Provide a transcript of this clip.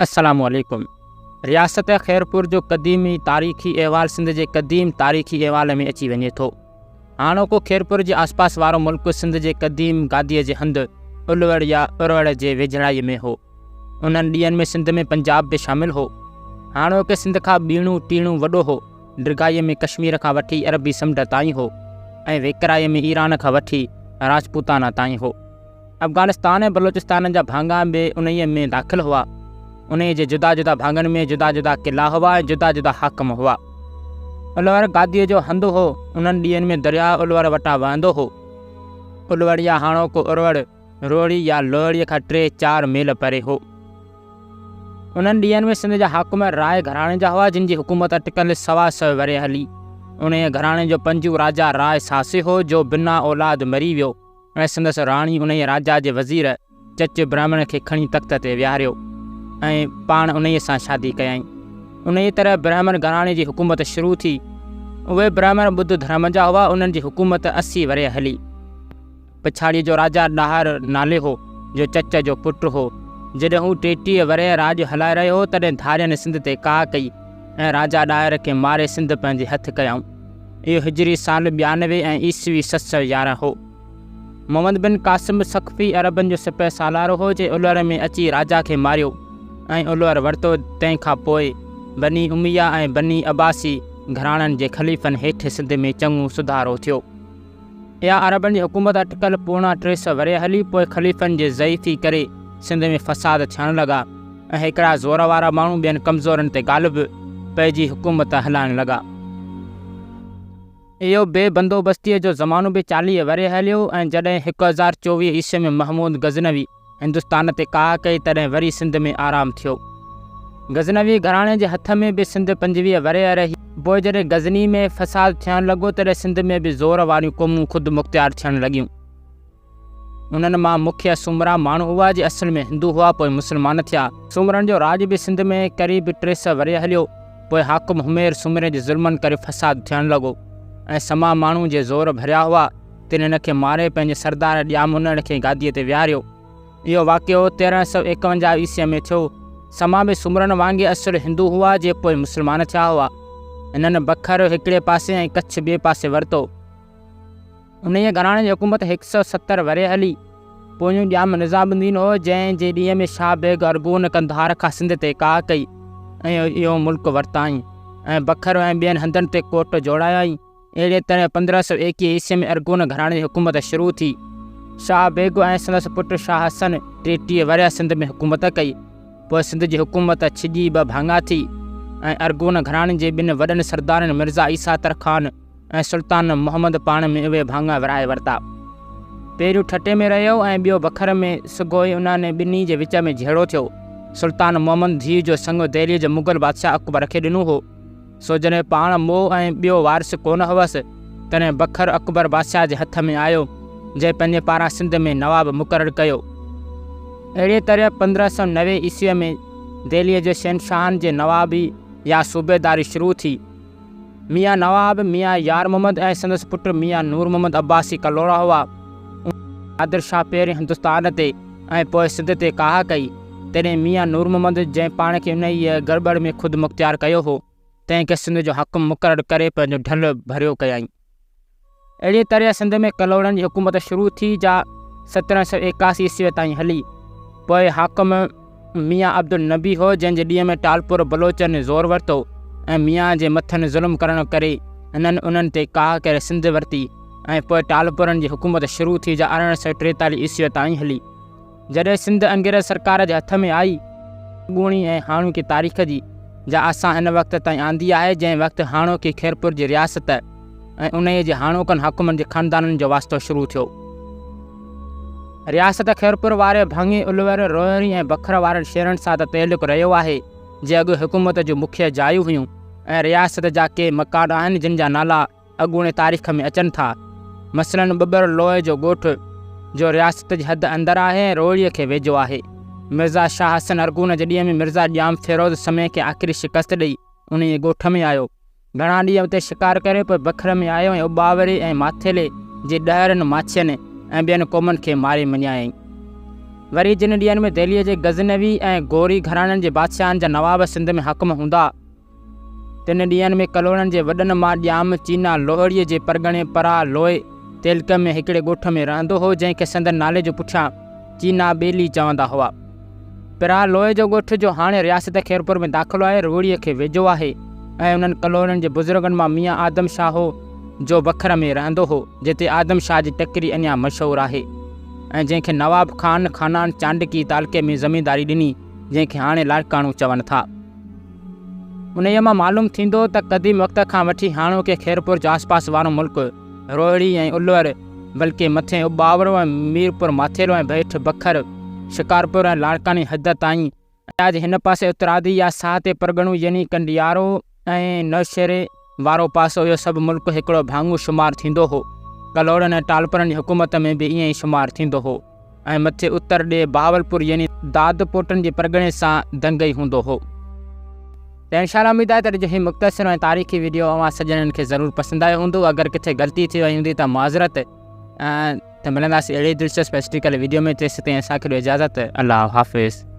अस्सलामुअलैकुम। रियासत खैरपुर जो क़दीमी तारीख़ी अहवाल सिंध जे क़दीम तारीख़ी अहवाल में अची वञे थो। हाणोको खैरपुर जे आसपास वारो मुल्क सिंध जे क़दीम गादीअ जे हंधि उलवड़ या उरवड़ जे वेझड़ाईअ में हो। उन्हनि ॾींहनि में सिंध में पंजाब बि शामिल हो। हाणोके सिंध खां ॿीणो टीणो वॾो हो। ड्रिगाईअ में कश्मीर खां वठी अरबी समुंड ताईं हो ऐं वेकराईअ में ईरान खां वठी राजपूताना ताईं हो। अफ़गानिस्तान ऐं बलोचिस्तान जा भाङा बि उन्हीअ में दाख़िल हुआ। उन जे जुदा जुदा भाङनि में जुदा जुदा क़िला हुआ ऐं जुदा जुदा हाकम हुआ। उलवड़ गादीअ जो हंधु हो। उन्हनि ॾींहनि में दरिया उलवड़ वटां वहंदो हो। उलवड़ या हाणोको उरवड़ रोड़ी या लोहड़ीअ खां 3-4 मील परे हो। उन्हनि ॾींहनि में सिंध जा हाकुम राय घराणे जा हुआ, जिन जी हुकूमत टिकल 100 वरे हली। उन घराणे जो पंजू राजा राय सासे हो, जो बिना औलाद मरी वियो ऐं संदसि राणी उन राजा जे वज़ीर चच ब्राह्मण खे खणी तख़्त ते विहारियो ऐं पाण उन सां शादी कयईं। उन तरह ब्राह्मण घराणे जी हुकूमत शुरू थी। उहे ब्राह्मण ॿुध धर्म जा हुआ। उन्हनि जी हुकूमत 80 वरे हली। पिछाड़ीअ जो राजा ॾाहर नाले हो, जो चच जो पुटु हो। जॾहिं हू 33 वरे राज हलाए रहियो हो, तॾहिं धारियनि सिंध ते का कई ऐं राजा ॾाहर खे मारे सिंध पंहिंजे हथु कयऊं। इहो हिजरी साल 92 ऐं ईस्वी 711 हो। मोहम्मद बिन कासिम सख़फ़ी अरबनि जो सिपह सालारो हो, जे उलवड़ में अची राजा खे मारियो ऐं उलवड़ वरितो। तंहिंखां पोइ बनी उमिया ऐं बनी अब्बासी घराणनि जे ख़लीफ़नि हेठि सिंध में चङो सुधारो थियो। इहा अरबनि जी हुकूमत अटकल 350 वरे हली। पोइ ख़लीफ़नि जे ज़ईफ़ी करे सिंध में फ़साद थियणु लॻा ऐं हिकिड़ा ज़ोर वारा माण्हू ॿियनि कमज़ोरनि ते ग़ालिब पंहिंजी हुकूमत हलाइणु लॻा। इहो बेबंदोबस्तीअ जो ज़मानो बि 40 वरे हलियो ऐं जॾहिं 1024 ईस्वी में महमूद गज़नवी हिंदुस्तान ते का कई, तॾहिं वरी सिंध में आराम थियो। गज़नवी घराणे जे हथ में बि सिंध 25 वरे रही। पोइ जॾहिं गज़नी में फ़साद थियणु लॻो, तॾहिं सिंध में बि ज़ोर वारियूं क़ौमूं ख़ुदि मुख़्तियार थियणु लॻियूं। उन्हनि मां मुख्य सुमरा माण्हू हुआ, जे असल में हिंदू हुआ, पोइ मुस्लमान थिया। सुमरनि जो राज बि सिंध में क़रीब 300 वरे हलियो। पोइ हाकुम हुमेर सुमरे जे ज़ुल्मनि करे फ़साद थियणु लॻो ऐं समा माण्हू जे ज़ोर भरिया हुआ। तिन हिन खे मारे पंहिंजे सरदार ॼामुनड़ खे गादीअ ते विहारियो। इहो वाक़ियो 1351 ईस्वी में थियो। समा बि सुमरनि वांगुरु असुल हिंदू हुआ, जे पोइ मुस्लमान थिया हुआ। हिननि बखर हिकिड़े पासे ऐं कच्छ ॿिए पासे वरितो। उन घराणे जी हुकूमत 170 वरे हली। पोयूं ॼाम निज़ामुद्दीन हो, जंहिं जे ॾींहं में शाह बेग अरगोन कंधार खां सिंध ते का कई ऐं इहो मुल्क वरिताईं ऐं बखर ऐं ॿियनि हंधनि ते कोट जोड़ायाईं। अहिड़े तरह 1521 ईस्वी में अरगोन घराणे जी हुकूमत शुरू थी। शाह बेग ऐं संदसि पुटु शाह हसन 33 वरे सिंध में हुकूमत कई। पोइ सिंध जी हुकूमत छिॼी 2 भाङा थी ऐं अरगोन घराणे जे 2 वॾनि सरदारनि मिर्ज़ा ईसा तरखान ऐं सुल्तान मोहम्मद पाण में उहे भाङा विराए वरिता। पहिरियों ठटे में रहियो ऐं ॿियो बखर में। सुगोई उन्हनि ॿिन्ही जे विच में झेड़ो थियो। सुल्तान मोहम्मद धीउ जो संग दिल्लीअ जो मुग़ल बादशाह अकबर खे ॾिनो हो। सो जॾहिं पाण मोह ऐं ॿियो वारिस कोन हुअसि, तॾहिं बखर अकबर बादशाह जे हथ में आयो, जंहिं पंहिंजे पारां सिंध में नवाब मुक़ररु कयो। अहिड़े तरह 1590 ईस्वीअ में दिल्लीअ जे शहनशाहनि जे नवाबी या सूबेदारी शुरू थी। मियाँ नवाब मियाँ यार मोहम्मद ऐं संदसि पुटु मियाँ नूर मोहम्मद अब्बासी कलोड़ा हुआ। नादिर शाह पहिरियों हिंदुस्तान ते ऐं पोइ सिंध ते काह कई। तॾहिं मियाँ नूर मोहम्मद, जंहिं पाण खे उन गड़बड़ में ख़ुदि मुख़्तियार कयो हो, तंहिंखे सिंध जो हक़ मुक़ररु करे पंहिंजो ढल भरियो कयईं। अहिड़ी तरह सिंध में कलोड़नि जी हुकूमत शुरू थी, जा 1781 ईस्वी ताईं हली। पोइ हाकम मियाँ अब्दुल नबी हो, जंहिंजे ॾींहं में टालपुर बलोचनि ज़ोर वरितो ऐं मियाँ जे मथनि ज़ुल्म करण करे हिननि उन्हनि ते काह करे सिंध वरिती ऐं पोइ टालपुरनि जी हुकूमत शुरू थी, जा 1843 ईस्वी ताईं हली। जॾहिं सिंध अंग्रेज़ सरकार जे हथ में आई, ॻूणी ऐं हाणोकी तारीख़ जी जा असां हिन वक़्त ताईं आंदी आहे, जंहिं वक़्तु हाणोकी खैरपुर जी रियासत ऐं उन जे हाणोकनि हाकुमनि जे ख़ानदाननि जो वास्तो शुरू थियो। रियासत खैरपुर वारे भाङे उलवड़ रोहरी ऐं बखर वारनि शहरनि सां त तइल्लुक़ रहियो आहे, जे अॻु हुकूमत जूं मुख्य जायूं हुयूं ऐं रियासत जा के मकान आहिनि, जिन जा नाला अॻूणे तारीख़ में अचनि था। मसलन बबर लोह जो ॻोठु, जो रियासत जी हद अंदरि आहे ऐं रोहड़ीअ खे वेझो आहे। मिर्ज़ा शाह हसन अरगोन जे ॾींहं में मिर्ज़ा ॼाम फिरोज़ समय खे आख़िरी शिकस्त ॾेई उन ॻोठ में आयो। घणा ॾींहं उते शिकार करे पोइ बखर में आयो ऐं उबावरे ऐं माथेले जे ॾहरनि माछियुनि ऐं ॿियनि क़ौमनि खे मारे मञायईं। वरी जिन ॾींहनि में दिल्लीअ जे गज़नवी ऐं गौरी घराणनि जे बादशाहनि जा नवाब सिंध में हक़म हूंदा, तिन ॾींहनि में कलोड़नि जे वॾनि मां ॼाम चीना लोहड़ीअ जे परॻणे परा लोए तेलक में हिकिड़े ॻोठ में रहंदो हो, जंहिंखे संदन नाले जो पुठियां चीना ॿेली चवंदा हुआ। पिरा लोए जो ॻोठ जो हाणे रियासत खैरपुर में दाख़िलो आहे, रोड़ीअ खे वेझो आहे ऐं उन्हनि कलोड़नि जे बुज़ुर्गनि मां मियाँ आदम शाह हो जो बखर में रहंदो हो, जिते आदम शाह जी टकरी अञा मशहूरु आहे ऐं जंहिंखे नवाब ख़ान ख़ानान चांडकी तालके में ज़मींदारी ॾिनी, जंहिंखे हाणे लाड़काणो चवनि था। उन मां मालूम थींदो त क़दीम वक़्त खां वठी हाणोके खैरपुर जो आसपास वारो मुल्क रोहिड़ी ऐं उल्वर, बल्कि मथे उबावरो ऐं मीरपुर माथेरो ऐं भेठ बखर, शिकारपुर ऐं लाड़कानी हद ताईं, अॼु हिन पासे उत्तरादी या साहते परॻणो यानी कंडियारो ऐं नौशहरे वारो पासो, इहो सभु मुल्क हिकिड़ो भाङो शुमार थींदो हो। कलोड़नि ऐं टालपुरनि जी हुकूमत में बि ईअं ई शुमार थींदो हो ऐं मथे उत्तर ॾे बहावलपुर यानी दादपोटनि जे परॻणे सां दंगई हूंदो हो। त इंशाअल्लाह उम्मीद आहे त अॼु ही मुख़्तसर ऐं तारीख़ी वीडियो अवां सॼणनि खे ज़रूरु पसंदि आयो हूंदो। अगरि किथे ग़लती थी वई हूंदी त माज़रत, त मिलंदासीं अहिड़ी दिलचस्प हिस्ट्रिकल वीडियो में। तेसि ताईं असांखे ॾियो इजाज़त। अल्लाह हाफ़िज़।